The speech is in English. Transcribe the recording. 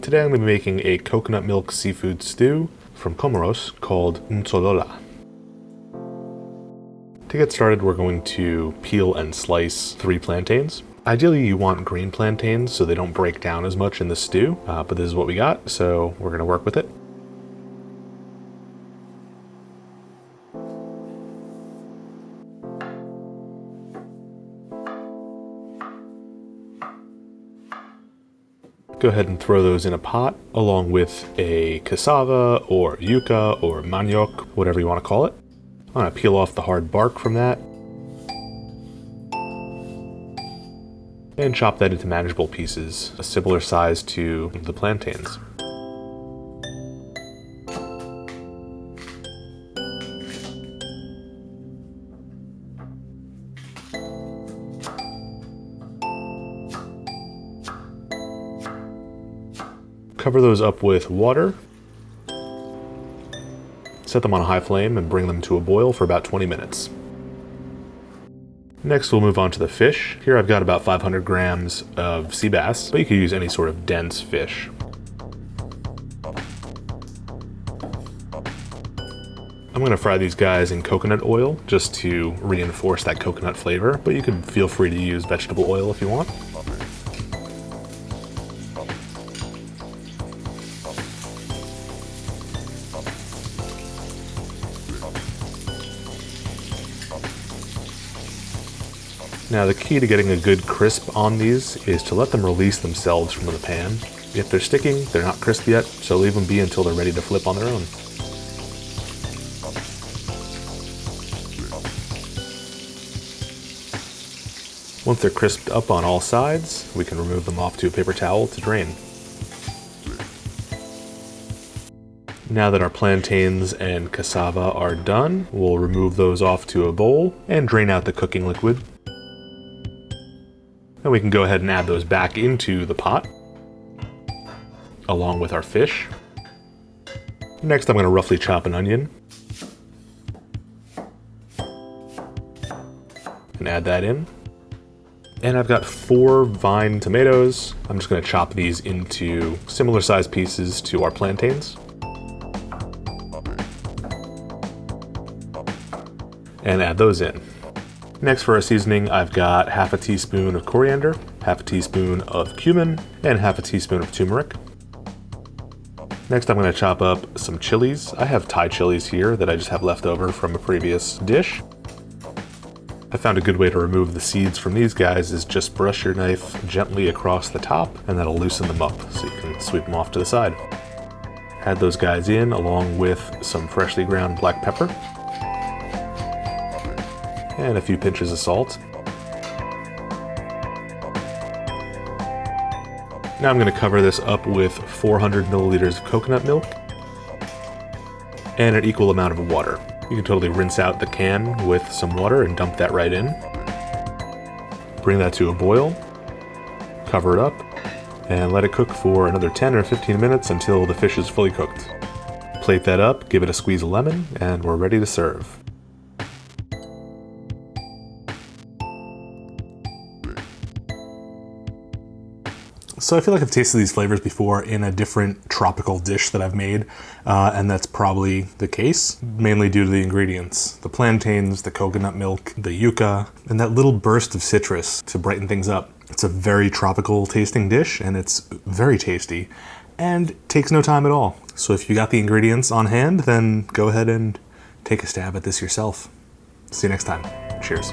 Today I'm going to be making a coconut milk seafood stew from Comoros called Untitled. To get started, we're going to peel and slice 3 plantains. Ideally, you want green plantains so they don't break down as much in the stew, but this is what we got, so we're going to work with it. Go ahead and throw those in a pot along with a cassava or yuca or manioc, whatever you want to call it. I'm going to peel off the hard bark from that and chop that into manageable pieces, a similar size to the plantains. Cover those up with water, set them on a high flame and bring them to a boil for about 20 minutes. Next we'll move on to the fish. Here I've got about 500 grams of sea bass, but you could use any sort of dense fish. I'm going to fry these guys in coconut oil just to reinforce that coconut flavor, but you can feel free to use vegetable oil if you want. Now the key to getting a good crisp on these is to let them release themselves from the pan. If they're sticking, they're not crisp yet, so leave them be until they're ready to flip on their own. Once they're crisped up on all sides, we can remove them off to a paper towel to drain. Now that our plantains and cassava are done, we'll remove those off to a bowl and drain out the cooking liquid. And we can go ahead and add those back into the pot, along with our fish. Next, I'm going to roughly chop an onion and add that in. And I've got 4 vine tomatoes. I'm just going to chop these into similar sized pieces to our plantains. And add those in. Next for our seasoning, I've got half a teaspoon of coriander, half a teaspoon of cumin, and half a teaspoon of turmeric. Next I'm going to chop up some chilies. I have Thai chilies here that I just have left over from a previous dish. I found a good way to remove the seeds from these guys is just brush your knife gently across the top and that'll loosen them up so you can sweep them off to the side. Add those guys in along with some freshly ground black pepper and a few pinches of salt. Now I'm going to cover this up with 400 milliliters of coconut milk and an equal amount of water. You can totally rinse out the can with some water and dump that right in. Bring that to a boil, cover it up, and let it cook for another 10 or 15 minutes until the fish is fully cooked. Plate that up, give it a squeeze of lemon, and we're ready to serve. So I feel like I've tasted these flavors before in a different tropical dish that I've made, and that's probably the case, mainly due to the ingredients. The plantains, the coconut milk, the yuca, and that little burst of citrus to brighten things up. It's a very tropical tasting dish, and it's very tasty, and takes no time at all. So if you got the ingredients on hand, then go ahead and take a stab at this yourself. See you next time. Cheers.